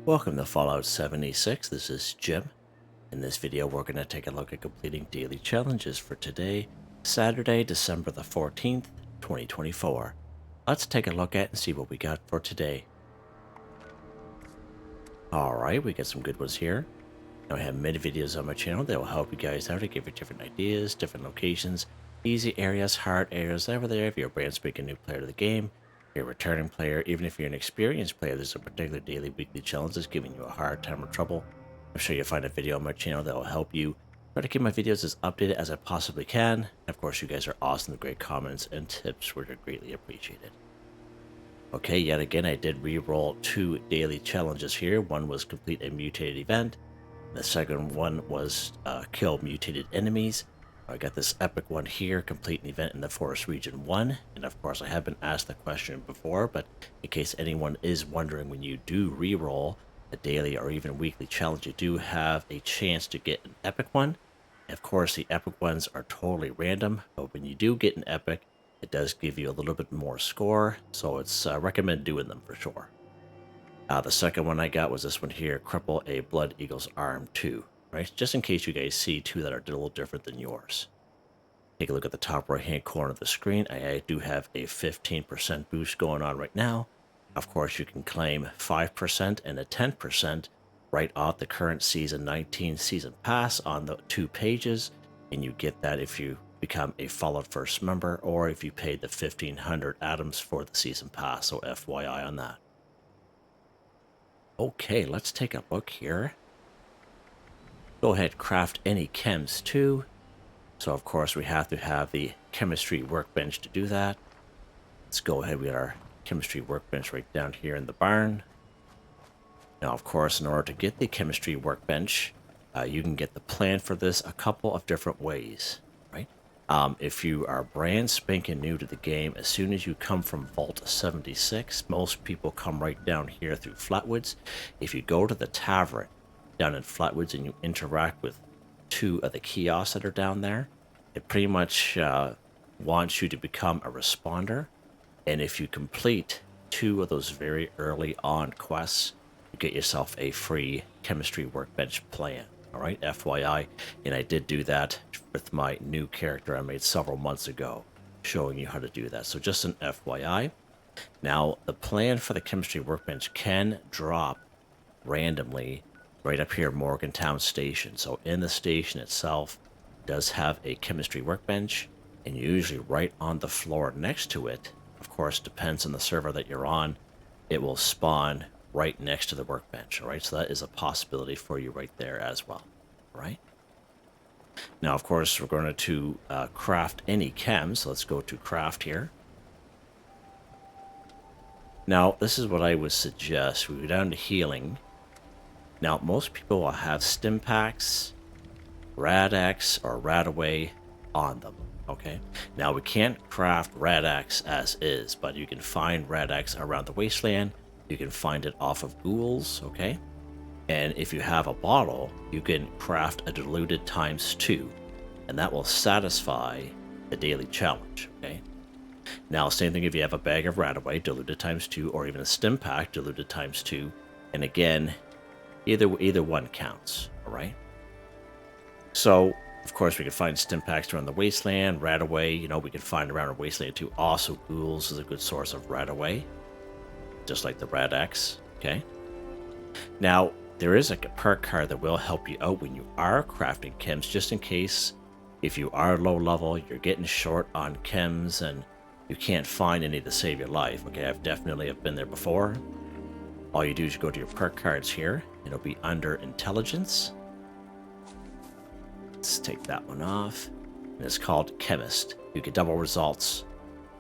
Welcome to Fallout 76. This is Jim. In this video, we're going to take a look at completing daily challenges for today, Saturday, December the 14th, 2024. Let's take a look at and see what we got for today. Alright, we got some good ones here. Now, I have many videos on my channel that will help you guys out to give you different ideas, different locations, easy areas, hard areas, over there. If you're a brand spanking new player to the game, you're a returning player, even if you're an experienced player, there's a particular daily, weekly challenge that's giving you a hard time or trouble. I'm sure you'll find a video on my channel that will help you. Try to keep my videos as updated as I possibly can. And of course, you guys are awesome with great comments and tips, which are greatly appreciated. Okay, yet again, I did re-roll 2 daily challenges here. One was complete a mutated event. The second one was kill mutated enemies. I got this epic one here, complete an event in the Forest Region 1. And of course, I have been asked the question before, but in case anyone is wondering, when you do re-roll a daily or even weekly challenge, you do have a chance to get an epic one. Of course, the epic ones are totally random, but when you do get an epic, it does give you a little bit more score, so it's recommend doing them for sure. The second one I got was this one here, Cripple a Blood Eagle's Arm 2, right? Just in case you guys see 2 that are a little different than yours. Take a look at the top right hand corner of the screen. I do have a 15% boost going on right now. Of course, you can claim 5% and a 10% right off the current Season 19 Season Pass on the 2 pages, and you get that if you become a Fallout First member or if you paid the 1,500 atoms for the Season Pass, so FYI on that. Okay, let's take a look here. Go ahead, craft any chems too. So of course we have to have the chemistry workbench to do that. Let's go ahead, we got our chemistry workbench right down here in the barn. Now of course, in order to get the chemistry workbench, you can get the plan for this a couple of different ways, right? If you are brand spanking new to the game, as soon as you come from Vault 76, most people come right down here through Flatwoods. If you go to the tavern down in Flatwoods and you interact with 2 of the kiosks that are down there, it pretty much wants you to become a responder. And if you complete 2 of those very early on quests, you get yourself a free chemistry workbench plan. All right, FYI, and I did do that with my new character I made several months ago, showing you how to do that. So just an FYI. Now, the plan for the chemistry workbench can drop randomly right up here, Morgantown Station. So in the station itself does have a chemistry workbench, and usually right on the floor next to it, of course, depends on the server that you're on, it will spawn right next to the workbench. All right, so that is a possibility for you right there as well. All right. Now, of course, we're going to craft any chems. So let's go to craft here. Now, this is what I would suggest. We go down to healing. Now, most people will have stim packs, Rad-X, or Radaway on them. Okay. Now, we can't craft Rad-X as is, but you can find Rad-X around the wasteland. You can find it off of Ghouls, okay? And if you have a bottle, you can craft a diluted ×2, and that will satisfy the daily challenge, okay? Now, same thing if you have a bag of Radaway, diluted ×2, or even a stim pack, diluted ×2, and again, either one counts, all right? So, of course, we can find stim packs around the wasteland, Radaway, we can find around our wasteland too. Also, Ghouls is a good source of Radaway, just like the Rad-X, okay? Now, there is a perk card that will help you out when you are crafting chems, just in case if you are low level, you're getting short on chems, and you can't find any to save your life, okay? I've definitely been there before. All you do is go to your perk cards here. It'll be under Intelligence. Let's take that one off. And it's called Chemist. You get double results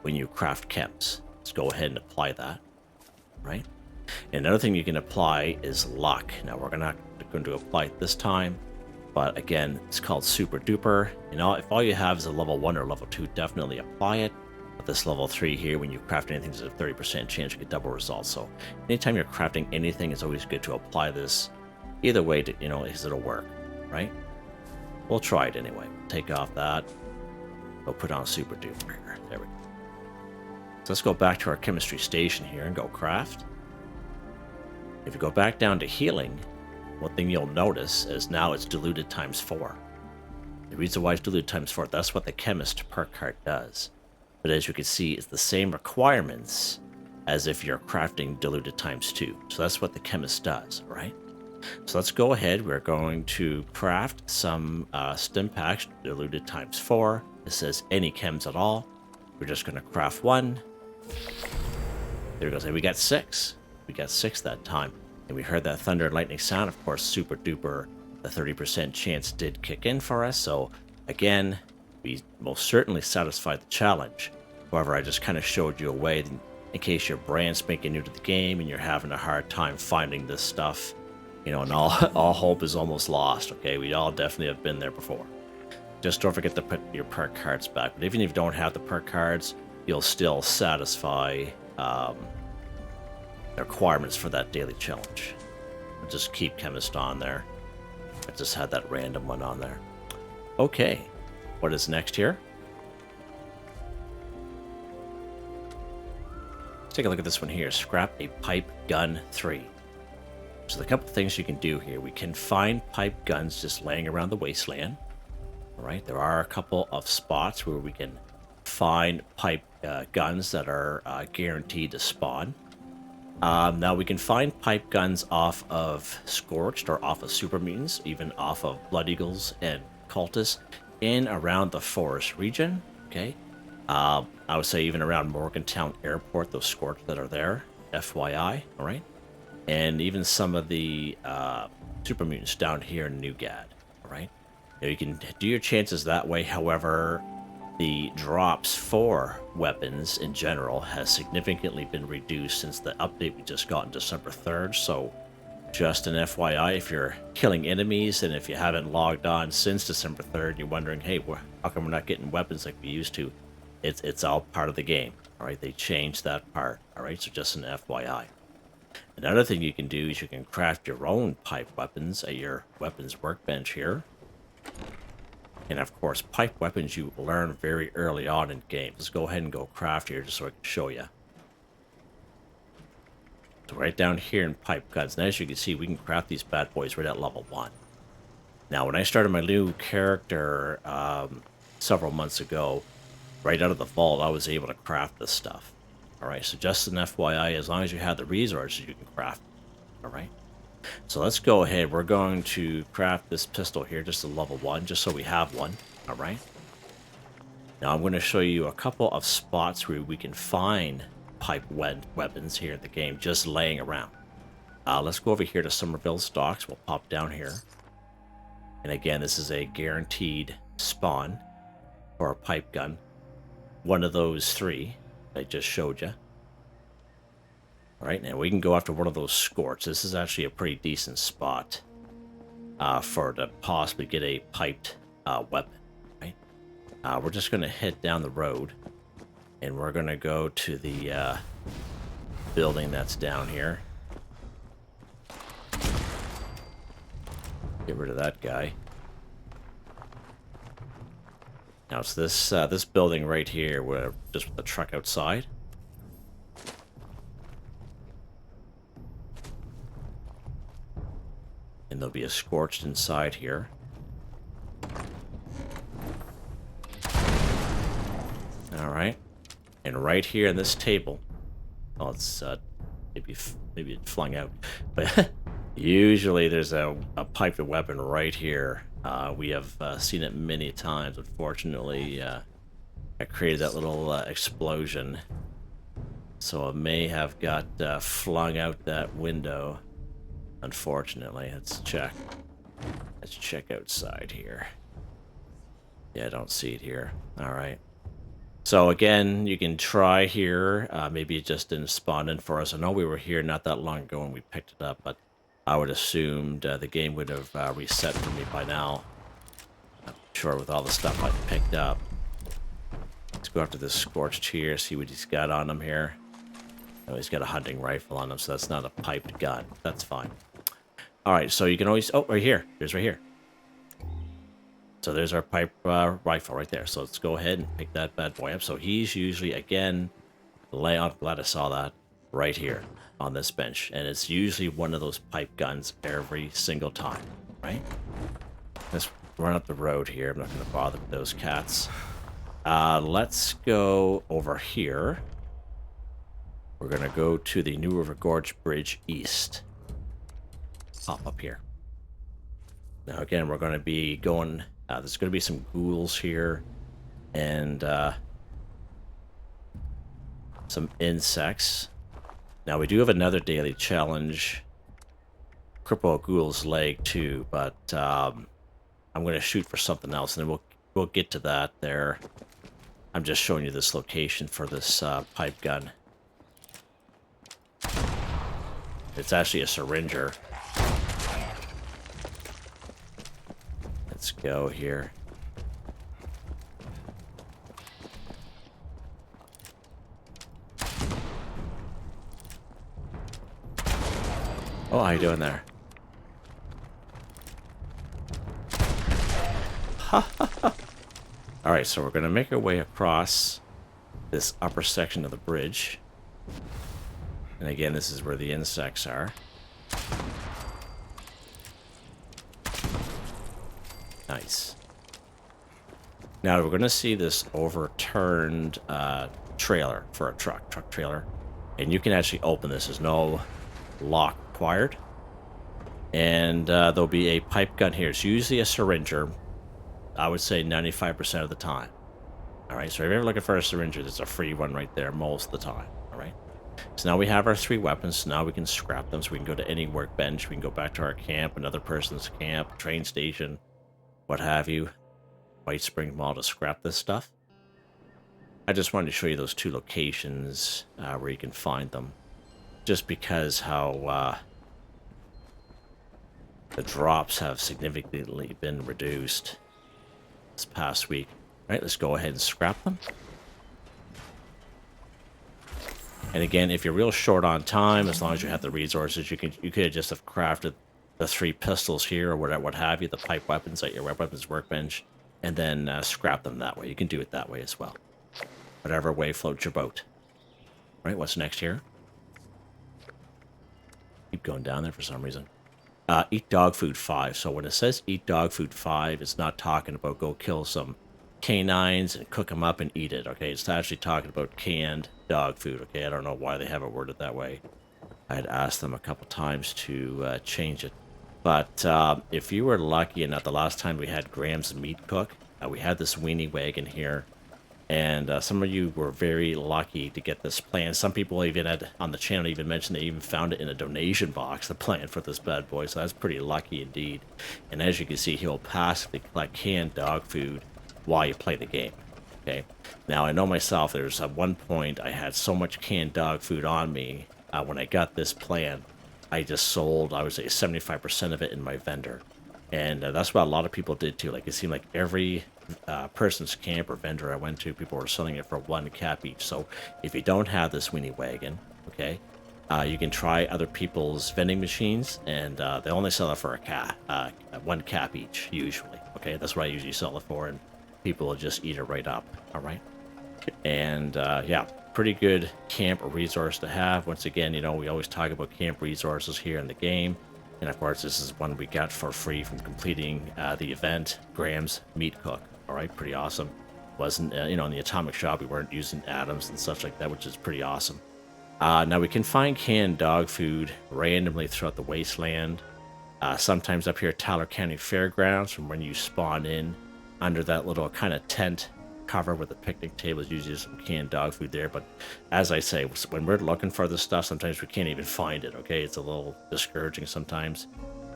when you craft chems. Let's go ahead and apply that. Right? And another thing you can apply is luck. Now, we're not going to apply it this time, but again, it's called Super Duper. If all you have is a level 1 or level 2, definitely apply it. But this level 3 here, when you craft anything, there's a 30% chance you get double results. So anytime you're crafting anything, it's always good to apply this. Either way, because it'll work, right? We'll try it anyway. Take off that. We'll put on Super Duper here. There we go. So let's go back to our chemistry station here and go craft. If you go back down to healing, one thing you'll notice is now it's diluted times 4. The reason why it's diluted times 4, that's what the chemist perk card does. But as you can see, it's the same requirements as if you're crafting diluted times 2. So that's what the chemist does, right? So let's go ahead. We're going to craft some stim packs diluted times 4. It says any chems at all. We're just going to craft 1. There we go. So we got 6. We got 6 that time. And we heard that thunder and lightning sound. Of course, super duper, the 30% chance did kick in for us. So again, we most certainly satisfied the challenge. However, I just kind of showed you a way in case you're brand spanking new to the game and you're having a hard time finding this stuff. You know, and all hope is almost lost, okay? We all definitely have been there before. Just don't forget to put your perk cards back. But even if you don't have the perk cards, you'll still satisfy the requirements for that daily challenge. I'll just keep Chemist on there. I just had that random one on there. Okay, what is next here? Let's take a look at this one here. Scrap a pipe gun 3. So the couple things you can do here, we can find pipe guns just laying around the wasteland. All right, there are a couple of spots where we can find pipe guns that are guaranteed to spawn. Now we can find pipe guns off of Scorched or off of Super Mutants, even off of Blood Eagles and Cultists in around the forest region. Okay, I would say even around Morgantown Airport, those Scorched that are there, FYI. All right. And even some of the super mutants down here in Newgad, all right? You can do your chances that way. However, the drops for weapons in general has significantly been reduced since the update we just got on December 3rd. So just an FYI, if you're killing enemies and if you haven't logged on since December 3rd, you're wondering, hey, how come we're not getting weapons like we used to? It's all part of the game, all right? They changed that part, all right? So just an FYI. Another thing you can do is you can craft your own pipe weapons at your weapons workbench here. And of course, pipe weapons you learn very early on in game. Let's go ahead and go craft here just so I can show you. So right down here in pipe guns, and as you can see, we can craft these bad boys right at level 1. Now, when I started my new character several months ago, right out of the vault, I was able to craft this stuff. Alright, so just an FYI, as long as you have the resources, you can craft. Alright, so let's go ahead. We're going to craft this pistol here just to level 1, just so we have one. Alright. Now I'm going to show you a couple of spots where we can find pipe weapons here in the game, just laying around. Let's go over here to Somerville Stocks. We'll pop down here. And again, this is a guaranteed spawn for a pipe gun. One of those 3. I just showed you. All right, now we can go after one of those Scorch. This is actually a pretty decent spot for to possibly get a piped weapon. Right? We're just going to head down the road, and we're going to go to the building that's down here. Get rid of that guy. Now it's this building right here, where just with the truck outside. And there'll be a Scorched inside here. All right, and right here in this table, oh, it's maybe it flung out, but usually there's a piped weapon right here. We have seen it many times. Unfortunately, I created that little explosion, so it may have got flung out that window. Unfortunately, let's check. Let's check outside here. Yeah, I don't see it here. All right. So again, you can try here. Maybe it just didn't spawn in for us. I know we were here not that long ago when we picked it up, but I would assume the game would have reset for me by now. I'm sure with all the stuff I picked up. Let's go after this Scorched here, see what he's got on him here. Oh, he's got a hunting rifle on him, so that's not a piped gun. That's fine. All right, so you can always... Oh, right here. There's right here. So there's our pipe rifle right there. So let's go ahead and pick that bad boy up. So he's usually, again, I'm glad I saw that. right here on this bench. And it's usually one of those pipe guns every single time, right? Let's run up the road here. I'm not going to bother with those cats. Let's go over here. We're going to go to the New River Gorge Bridge East. Pop up here. Now, again, we're going to be going... there's going to be some ghouls here. And some insects. Now, we do have another daily challenge. Cripple a ghoul's leg, too. But I'm going to shoot for something else. And then we'll get to that there. I'm just showing you this location for this pipe gun. It's actually a syringer. Let's go here. Oh, how you doing there? Alright, so we're going to make our way across this upper section of the bridge. And again, this is where the insects are. Nice. Now we're going to see this overturned trailer for a truck trailer. And you can actually open this. There's no lock required. And there'll be a pipe gun here. It's usually a syringer. I would say 95% of the time. Alright, so if you're ever looking for a syringer, there's a free one right there most of the time. Alright. So now we have our 3 weapons. So now we can scrap them. So we can go to any workbench. We can go back to our camp, another person's camp, train station, what have you. White Spring Mall to scrap this stuff. I just wanted to show you those 2 locations where you can find them. Just because how the drops have significantly been reduced this past week. All right, let's go ahead and scrap them. And again, if you're real short on time, as long as you have the resources, you could just have crafted the 3 pistols here or what have you, the pipe weapons at your weapons workbench, and then scrap them that way. You can do it that way as well. Whatever way floats your boat. All right, what's next here? Keep going down there for some reason. Eat dog food 5. So when it says eat dog food 5, it's not talking about go kill some canines and cook them up and eat it, okay? It's actually talking about canned dog food, okay? I don't know why they have it worded that way. I had asked them a couple times to change it. But if you were lucky enough, the last time we had Graham's Meat Cook, we had this weenie wagon here. And some of you were very lucky to get this plan. Some people even had on the channel even mentioned they even found it in a donation box, the plan for this bad boy. So that's pretty lucky indeed. And as you can see, he'll passively collect canned dog food while you play the game. Okay. Now I know myself. There's at one point I had so much canned dog food on me when I got this plan, I just sold, I would say, 75% of it in my vendor. And that's what a lot of people did too. Like it seemed like every person's camp or vendor I went to, people were selling it for 1 cap each. So if you don't have this weenie wagon, okay, you can try other people's vending machines, and they only sell it for a cap, 1 cap each usually. Okay, that's what I usually sell it for, and people will just eat it right up. All right, and yeah, pretty good camp resource to have. Once again, you know, we always talk about camp resources here in the game. And of course, this is one we got for free from completing the event, Graham's Meat Cook. All right, pretty awesome. Wasn't, you know, in the Atomic Shop, we weren't using atoms and such like that, which is pretty awesome. Now, we can find canned dog food randomly throughout the wasteland. Sometimes up here at Tyler County Fairgrounds, from when you spawn in under that little kind of tent cover with the picnic tables, usually some canned dog food there. But as I say, when we're looking for this stuff, sometimes we can't even find it. Okay, it's a little discouraging sometimes.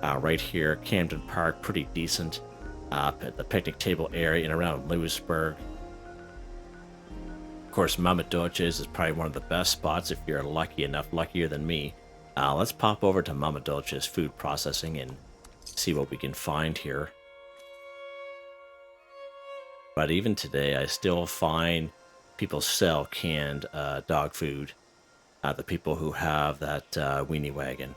Right here, Camden Park, pretty decent. At the picnic table area and around Lewisburg. Of course, Mama Dolce's is probably one of the best spots if you're lucky enough, luckier than me. Let's pop over to Mama Dolce's food processing and see what we can find here. But even today, I still find people sell canned dog food. The people who have that weenie wagon.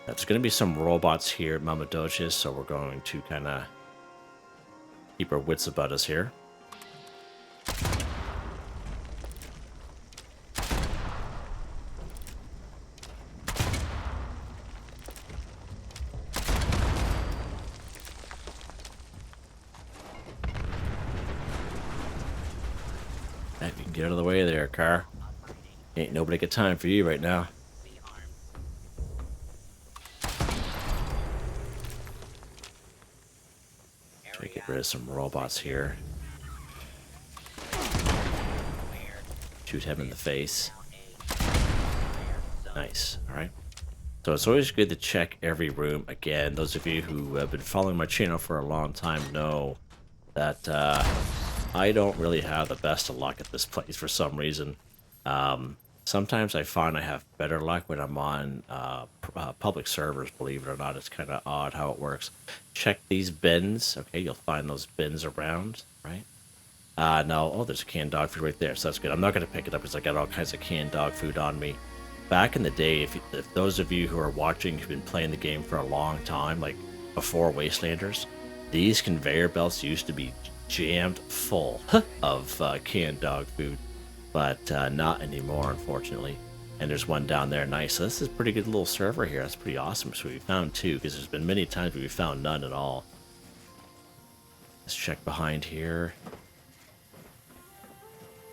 There's going to be some robots here at Mama Dolce's, so we're going to kind of keep our wits about us here. Get out of the way there, car. Ain't nobody got time for you right now. Try to get rid of some robots here. Shoot him in the face. Nice. Alright. So it's always good to check every room. Again, those of you who have been following my channel for a long time know that I don't really have the best of luck at this place for some reason. Sometimes I find I have better luck when I'm on public servers, believe it or not. It's kind of odd how it works. Check these bins. Okay, you'll find those bins around, right? No, oh, there's a canned dog food right there, so that's good. I'm not going to pick it up because I got all kinds of canned dog food on me. Back in the day, if those of you who are watching who've been playing the game for a long time, like before Wastelanders, these conveyor belts used to be jammed full of canned dog food, but not anymore, unfortunately. And there's one down there, nice. So this is a pretty good little server here. That's pretty awesome. So we found two, because there's been many times where we found none at all. Let's check behind here.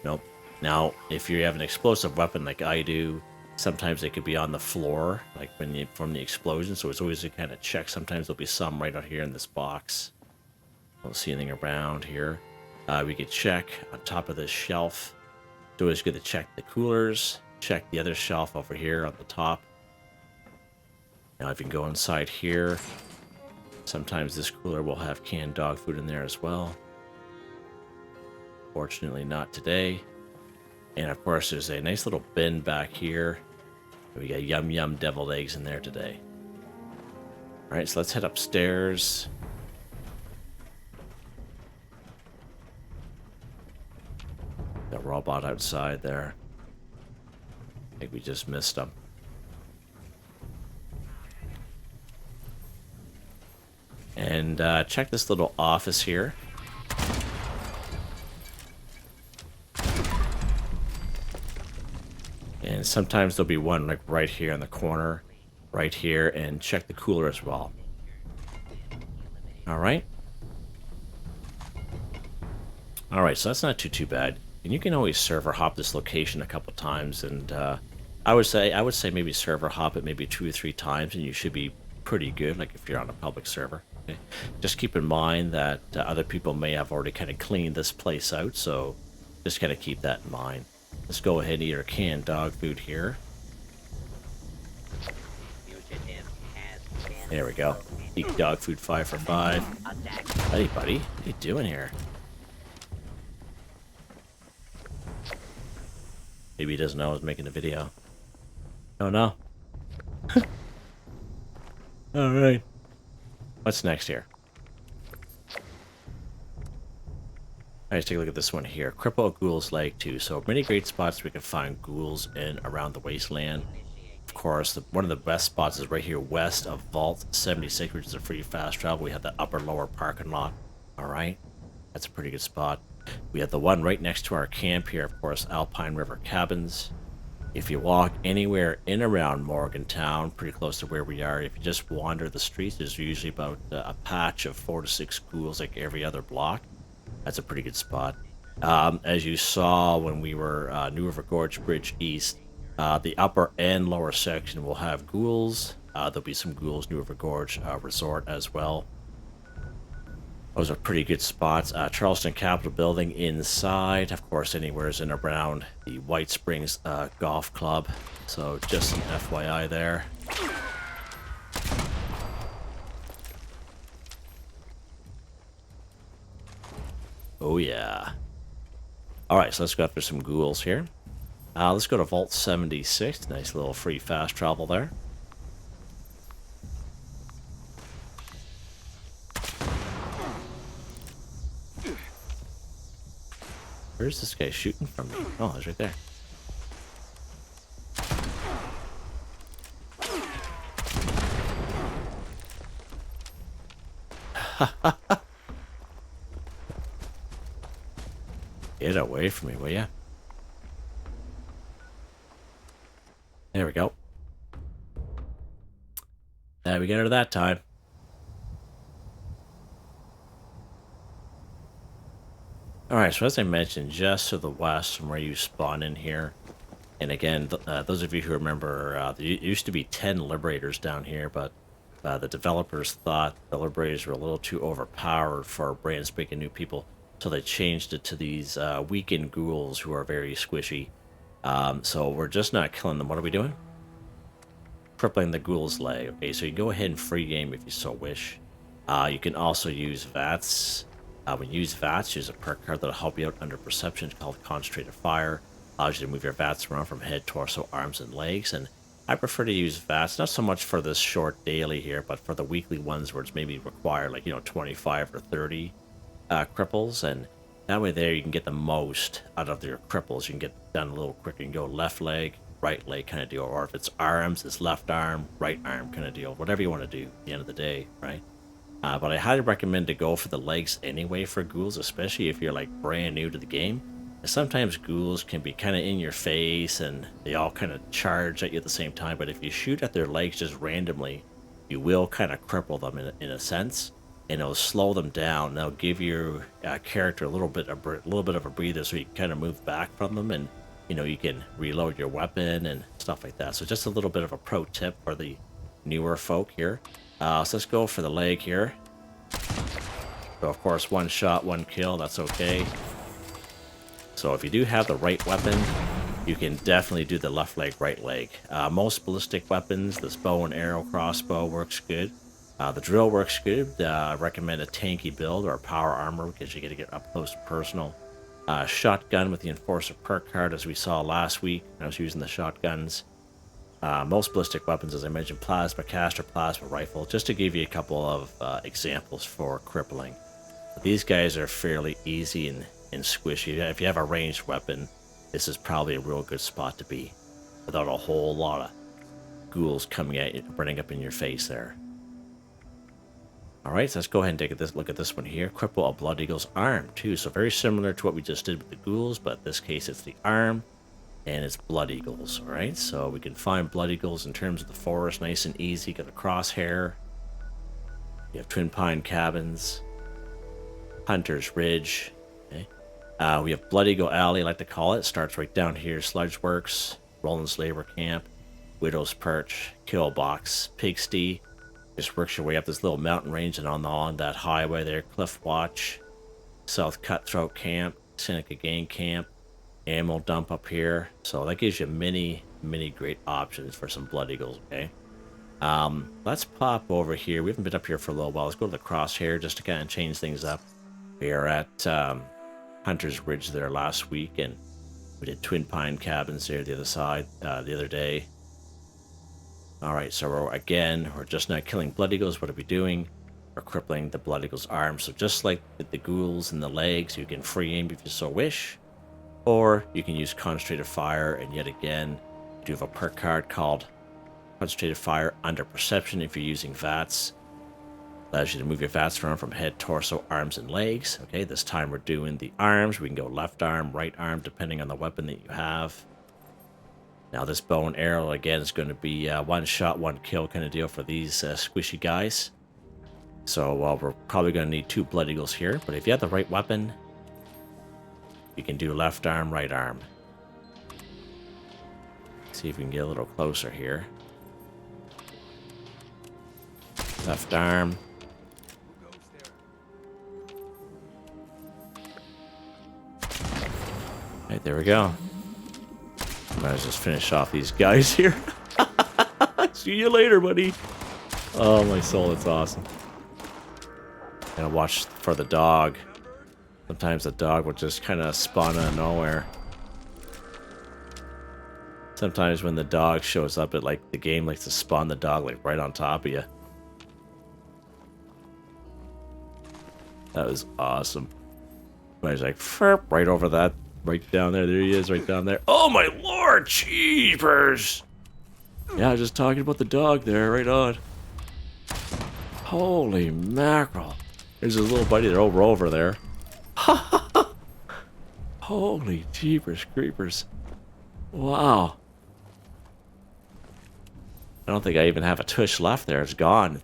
Nope. Now, if you have an explosive weapon like I do, sometimes they could be on the floor, like from the explosion, so it's always a kind of check. Sometimes there'll be some right out here in this box. Don't see anything around here. We could check on top of this shelf. It's always good to check the coolers. Check the other shelf over here on the top. Now if you can go inside here, sometimes this cooler will have canned dog food in there as well. Fortunately not today. And of course there's a nice little bin back here. We got yum yum deviled eggs in there today. Alright, so let's head upstairs. That robot outside there. I think we just missed him. And check this little office here. And sometimes there'll be one like right here in the corner, right here, and check the cooler as well. Alright. Alright, so that's not too bad. And you can always server hop this location a couple times, and I would say maybe server hop it maybe 2 or 3 times, and you should be pretty good, like if you're on a public server. Okay? Just keep in mind that other people may have already kind of cleaned this place out, so just kind of keep that in mind. Let's go ahead and eat our canned dog food here. There we go. Eat dog food 5 for 5. Hey, buddy. What are you doing here? Maybe he doesn't know I was making a video. Oh, no. Alright. What's next here? Alright, let's take a look at this one here. Cripple Ghoul's Leg 2. So many great spots we can find ghouls in around the wasteland. Of course, one of the best spots is right here west of Vault 76, which is a free fast travel. We have the upper lower parking lot. Alright. That's a pretty good spot. We have the one right next to our camp here, of course, Alpine River Cabins. If you walk anywhere in around Morgantown, pretty close to where we are, if you just wander the streets, there's usually about a patch of 4 to 6 ghouls like every other block. That's a pretty good spot. As you saw when we were New River Gorge Bridge East, the upper and lower section will have ghouls. There'll be some ghouls New River Gorge Resort as well. Those are pretty good spots. Charleston Capitol Building inside, of course, anywhere's in around the White Springs Golf Club. So just some FYI there. Oh yeah. Alright, so let's go after some ghouls here. Let's go to Vault 76. Nice little free fast travel there. Where's this guy shooting from me? Oh, he's right there. Get away from me, will ya? There we go. There we get her that time. Alright, so as I mentioned, just to the west from where you spawn in here, and again, those of you who remember, there used to be 10 Liberators down here, but the developers thought the Liberators were a little too overpowered for brand spanking new people, so they changed it to these weakened Ghouls who are very squishy. So we're just not killing them. What are we doing? Crippling the Ghoul's leg. Okay, so you can go ahead and free game if you so wish. You can also use VATS. When you use VATS, use a perk card that'll help you out under perception called Concentrated Fire. Allows you to move your VATS around from head, torso, arms, and legs. And I prefer to use VATS, not so much for this short daily here, but for the weekly ones where it's maybe required, like, 25 or 30 cripples. And that way there you can get the most out of your cripples. You can get done a little quicker. You can go left leg, right leg kind of deal. Or if it's arms, it's left arm, right arm kind of deal. Whatever you want to do at the end of the day, right? But I highly recommend to go for the legs anyway for Ghouls, especially if you're like brand new to the game. And sometimes Ghouls can be kind of in your face and they all kind of charge at you at the same time. But if you shoot at their legs just randomly, you will kind of cripple them in a sense, and it'll slow them down. They'll give your character a little bit of a breather, so you can kind of move back from them, and you can reload your weapon and stuff like that. So just a little bit of a pro tip for the newer folk here. So let's go for the leg here. So of course, one shot, one kill, that's okay. So if you do have the right weapon, you can definitely do the left leg, right leg. Most ballistic weapons, this bow and arrow crossbow works good. The drill works good. I recommend a tanky build or a power armor because you get to get up close and personal. Shotgun with the Enforcer perk card, as we saw last week. I was using the shotguns. Most ballistic weapons, as I mentioned, plasma caster, plasma rifle, just to give you a couple of examples for crippling. But these guys are fairly easy and squishy. If you have a ranged weapon, this is probably a real good spot to be, without a whole lot of Ghouls coming at you, running up in your face there. Alright, so let's go ahead and take a look at this one here. Cripple a Blood Eagle's arm, too. So very similar to what we just did with the Ghouls, but in this case it's the arm, and it's Blood Eagles. Alright, so we can find Blood Eagles in terms of the forest, nice and easy. Got a crosshair. You have Twin Pine Cabins, Hunter's Ridge. Okay. We have Blood Eagle Alley, I like to call it. Starts right down here. Sludge Works, Roland's Labor Camp, Widow's Perch, Killbox, Pigsty. Just works your way up this little mountain range and on that highway there. Cliff Watch, South Cutthroat Camp, Seneca Gang Camp, ammo dump up here. So that gives you many great options for some Blood Eagles, okay? Let's pop over here. We haven't been up here for a little while. Let's go to the crosshair just to kind of change things up. We are at Hunter's Ridge there last week, and we did Twin Pine Cabins there the other side the other day. Alright, so we're just not killing Blood Eagles. What are we doing? We're crippling the Blood Eagle's arms. So just like with the Ghouls and the legs, you can free aim if you so wish. Or you can use Concentrated Fire, and yet again, you do have a perk card called Concentrated Fire under Perception if you're using VATS. Allows you to move your VATS around from head, torso, arms, and legs. Okay, this time we're doing the arms. We can go left arm, right arm, depending on the weapon that you have. Now this bow and arrow, again, is going to be one shot, one kill kind of deal for these squishy guys. So we're probably going to need 2 Blood Eagles here. But if you have the right weapon, you can do left arm, right arm. See if we can get a little closer here. Left arm. Right, there we go. Might as well just finish off these guys here. See you later, buddy. Oh, my soul, that's awesome. Gotta watch for the dog. Sometimes the dog will just kind of spawn out of nowhere. Sometimes when the dog shows up, the game likes to spawn the dog right on top of you. That was awesome. I was like, right over that. Right down there. There he is, right down there. Oh, my lord! Jeepers! Yeah, I was just talking about the dog there, right on. Holy mackerel. There's his little buddy there over there. Holy jeepers creepers. Wow. I don't think I even have a tush left there. It's gone.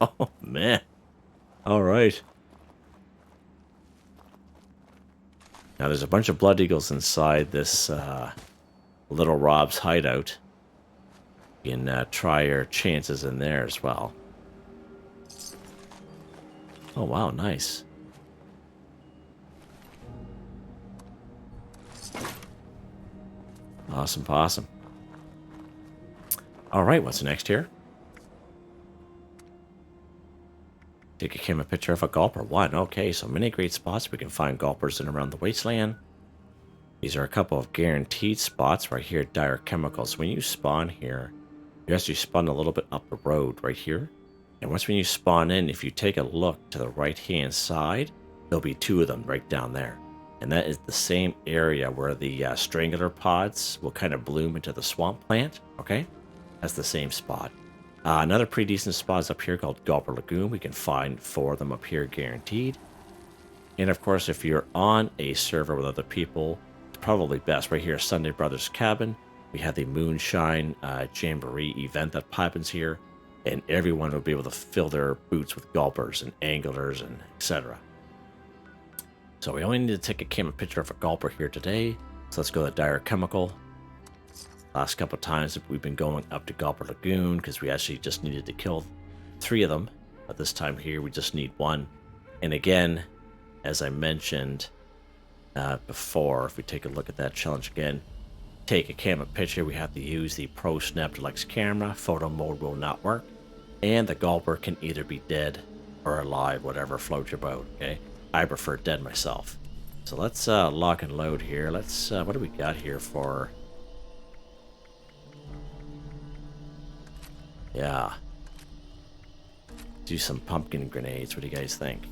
Oh, man. Alright. Now there's a bunch of blood eagles inside this Little Rob's hideout. You can try your chances in there as well. Oh wow, nice. Awesome possum. Alright, what's next here? Take a camera picture of a Gulper. 1. Okay, so many great spots we can find Gulpers in around the wasteland. These are a couple of guaranteed spots right here, dire chemicals. When you spawn here, you actually spawn a little bit up the road right here. And once when you spawn in, if you take a look to the right-hand side, there'll be 2 of them right down there. And that is the same area where the strangler pods will kind of bloom into the swamp plant, okay? That's the same spot. Another pretty decent spot is up here called Gulper Lagoon. We can find 4 of them up here guaranteed. And of course, if you're on a server with other people, it's probably best. Right here, Sunday Brothers Cabin. We have the Moonshine Jamboree event that happens here. And everyone will be able to fill their boots with Gulpers and anglers and etc. So we only need to take a camera picture of a Gulper here today. So let's go to Dire Chemical. Last couple of times we've been going up to Gulper Lagoon because we actually just needed to kill 3 of them. But this time here we just need 1. And again, as I mentioned before, if we take a look at that challenge again, take a camera picture, we have to use the Pro Snap Deluxe camera. Photo mode will not work. And the Gulper can either be dead or alive, whatever floats your boat, okay? I prefer dead myself. So let's lock and load here. Let's, what do we got here for... Yeah. Do some pumpkin grenades. What do you guys think?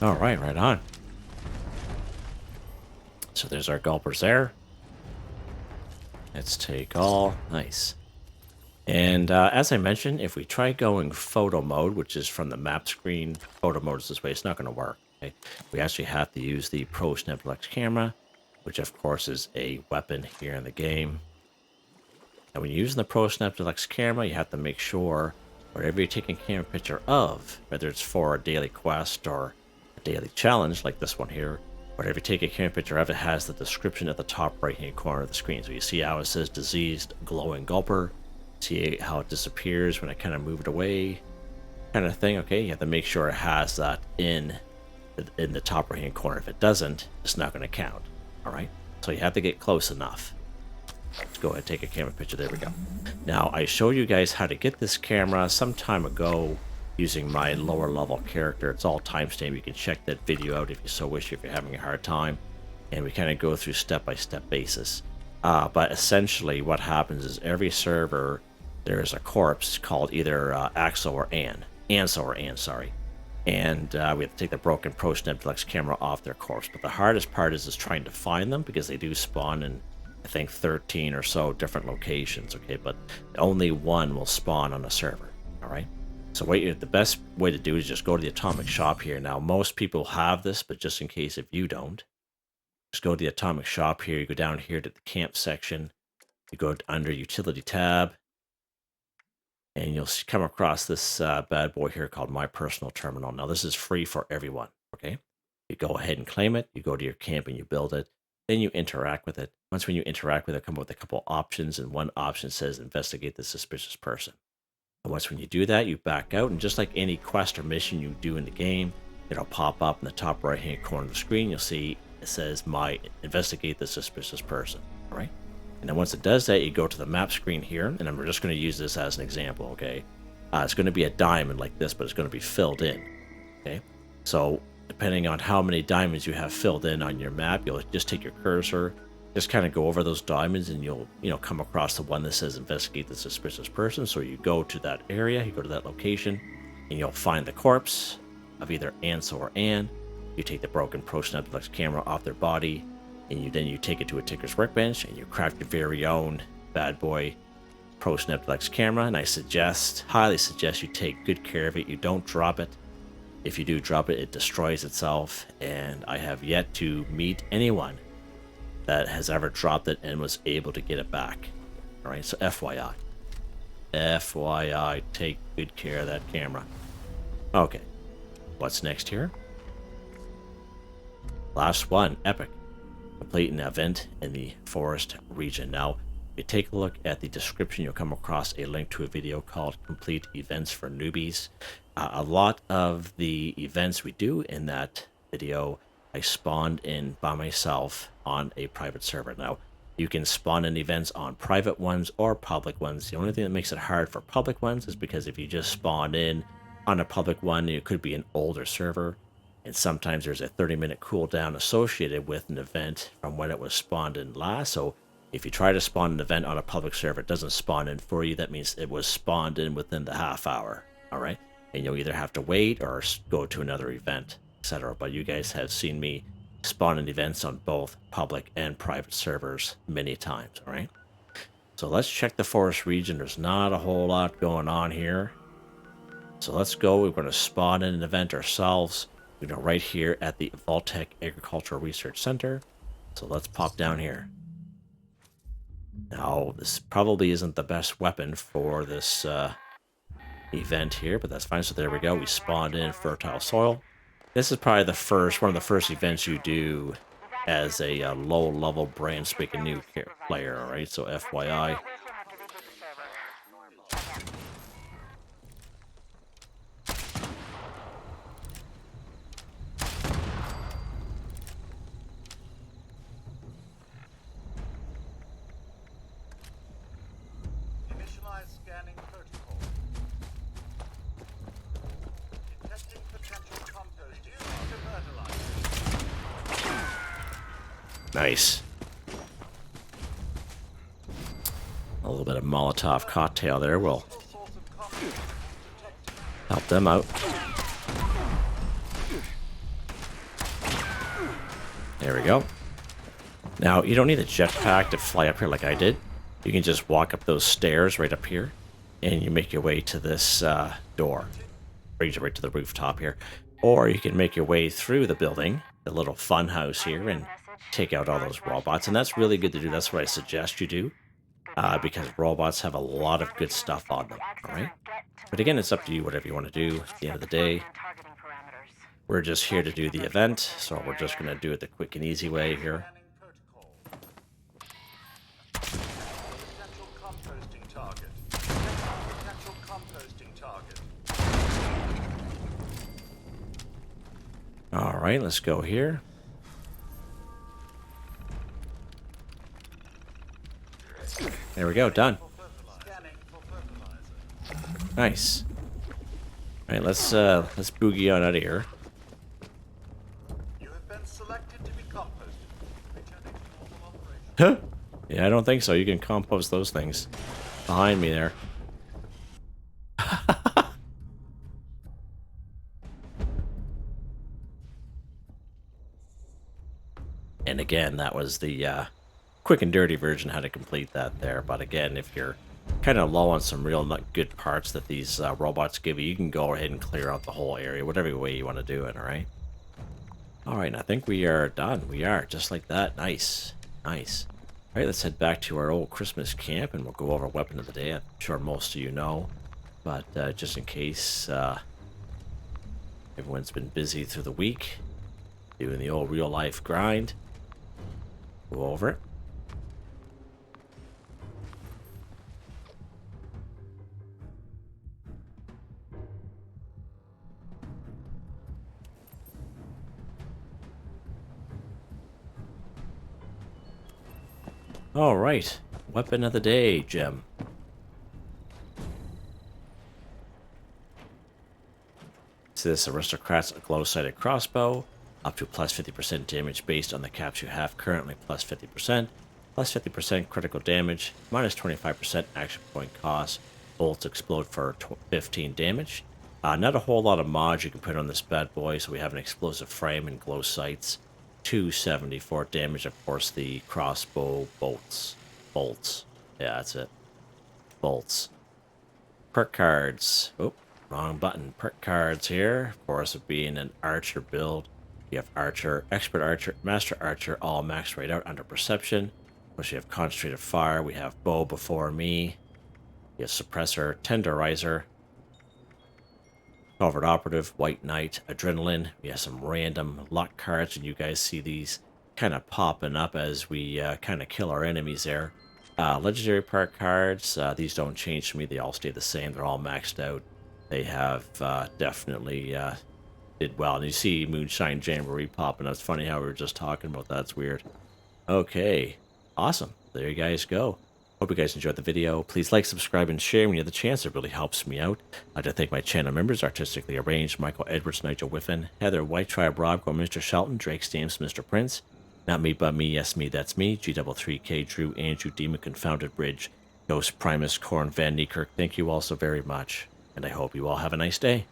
All right, right on. So there's our Gulpers there. Let's take all. Nice. And as I mentioned, if we try going photo mode, which is from the map screen, photo mode is this way, it's not going to work. Okay? We actually have to use the Pro Snap Deluxe camera, which of course is a weapon here in the game. And when you're using the Pro Snap Deluxe camera, you have to make sure whatever you're taking a camera picture of, whether it's for a daily quest or a daily challenge like this one here, whatever you take a camera picture of, it has the description at the top right hand corner of the screen. So you see how it says diseased glowing Gulper. See how it disappears when I kind of move it away, kind of thing. Okay, you have to make sure it has that in the top right hand corner. If it doesn't, it's not going to count. All right, so you have to get close enough. Let's go ahead and take a camera picture. There we go. Now I showed you guys how to get this camera some time ago using my lower level character. It's all timestamped. You can check that video out if you so wish, if you're having a hard time. And we kind of go through step-by-step basis. But essentially what happens is every server, there's a corpse called either Axel or Ansel or Ann, sorry. And we have to take the broken Pro Snap Deluxe camera off their corpse. But the hardest part is trying to find them, because they do spawn in, I think, 13 or so different locations, okay? But only 1 will spawn on a server, all right? So the best way to do is just go to the Atomic Shop here. Now, most people have this, but just in case if you don't, just go to the Atomic Shop here. You go down here to the camp section. You go under Utility tab, and you'll come across this bad boy here called My Personal Terminal. Now, this is free for everyone, okay? You go ahead and claim it. You go to your camp and you build it. Then you interact with it. Once when you interact with it, come up with a couple options, and one option says investigate the suspicious person. And once when you do that, you back out, and just like any quest or mission you do in the game, it'll pop up in the top right-hand corner of the screen. You'll see it says investigate the suspicious person, all right? And then once it does that, you go to the map screen here, and I'm just going to use this as an example, okay? It's going to be a diamond like this, but it's going to be filled in, okay? So depending on how many diamonds you have filled in on your map, you'll just take your cursor, just kind of go over those diamonds, and you'll come across the one that says investigate the suspicious person. So you go to that area, you go to that location, and you'll find the corpse of either Ansel or Ann. You take the broken Pro Snap Deluxe camera off their body, and then you take it to a Tinker's Workbench, and you craft your very own bad boy Pro Snap Deluxe camera. And I highly suggest you take good care of it. You don't drop it. If you do drop it, it destroys itself. And I have yet to meet anyone that has ever dropped it and was able to get it back. All right, so FYI. FYI, take good care of that camera. Okay, what's next here? Last one, epic. Complete an event in the forest region. Now, if you take a look at the description, you'll come across a link to a video called Complete Events for Newbies. A lot of the events we do in that video, I spawned in by myself on a private server. Now, you can spawn in events on private ones or public ones. The only thing that makes it hard for public ones is because if you just spawn in on a public one, it could be an older server. And sometimes there's a 30-minute cooldown associated with an event from when it was spawned in last. So if you try to spawn an event on a public server, it doesn't spawn in for you. That means it was spawned in within the half hour. All right. And you'll either have to wait or go to another event, etc. But you guys have seen me spawn in events on both public and private servers many times. All right. So let's check the forest region. There's not a whole lot going on here. So let's go. We're going to spawn in an event ourselves. Right here at the Voltec Agricultural Research Center. So let's pop down here. Now, this probably isn't the best weapon for this event here, but that's fine. So there we go. We spawned in fertile soil. This is probably one of the first events you do as a low-level brand spanking new player, all right? So FYI. Nice. A little bit of Molotov cocktail there will help them out. There we go. Now, you don't need a jetpack to fly up here like I did. You can just walk up those stairs right up here, and you make your way to this door. Brings you right to the rooftop here. Or you can make your way through the building, the little fun house here, and take out all those robots. And that's really good to do. That's what I suggest you do, because robots have a lot of good stuff on them, all right? But again, it's up to you, whatever you want to do. At the end of the day, we're just here to do the event, so we're just going to do it the quick and easy way here. All right, let's go here. There we go, done. Nice. All right, let's boogie on out of here. You have been selected to be composted. Huh? Yeah, I don't think so. You can compost those things behind me there. And again, that was the quick and dirty version how to complete that there. But again, if you're kind of low on some real good parts that these robots give you, you can go ahead and clear out the whole area, whatever way you want to do it, all right? All right, I think we are done. We are, just like that. Nice, nice. All right, let's head back to our old Christmas camp, and we'll go over weapon of the day. I'm sure most of you know, but just in case everyone's been busy through the week, doing the old real-life grind, go over it. All right, weapon of the day, gem. So this Aristocrat's glow-sighted crossbow, up to plus 50% damage based on the caps you have currently, plus 50%, plus 50% critical damage, minus 25% action point cost. Bolts explode for 15 damage. Not a whole lot of mods you can put on this bad boy, so we have an explosive frame and glow sights. 274 damage, of course, the crossbow bolts. Yeah, that's it. Bolts. Perk cards. Oh, wrong button. Perk cards here. Of course, it being an archer build. You have Archer, Expert Archer, Master Archer, all maxed right out under Perception. Plus you have Concentrated Fire. We have Bow before me. You have Suppressor, Tenderizer, Covert Operative, White Knight, Adrenaline. We have some random luck cards, and you guys see these kind of popping up as we kind of kill our enemies there. Legendary Perk cards, these don't change for me. They all stay the same. They're all maxed out. They have definitely did well. And you see Moonshine Jamboree popping up. It's funny how we were just talking about that. It's weird. Okay, awesome. There you guys go. Hope you guys enjoyed the video. Please like, subscribe, and share when you have the chance. It really helps me out. I'd like to thank my channel members, Artistically Arranged, Michael Edwards, Nigel Wiffen, Heather, Whitetribe, Robco, Mr. Shelton, Drake Stamps, Mr.Prince, NotMeButMeYesMeThatsMe, G33K, Drew, Andrew, Demon, Confoundedbridge, Ghost, Primus, Corne van Niekerk. Thank you all so very much, and I hope you all have a nice day.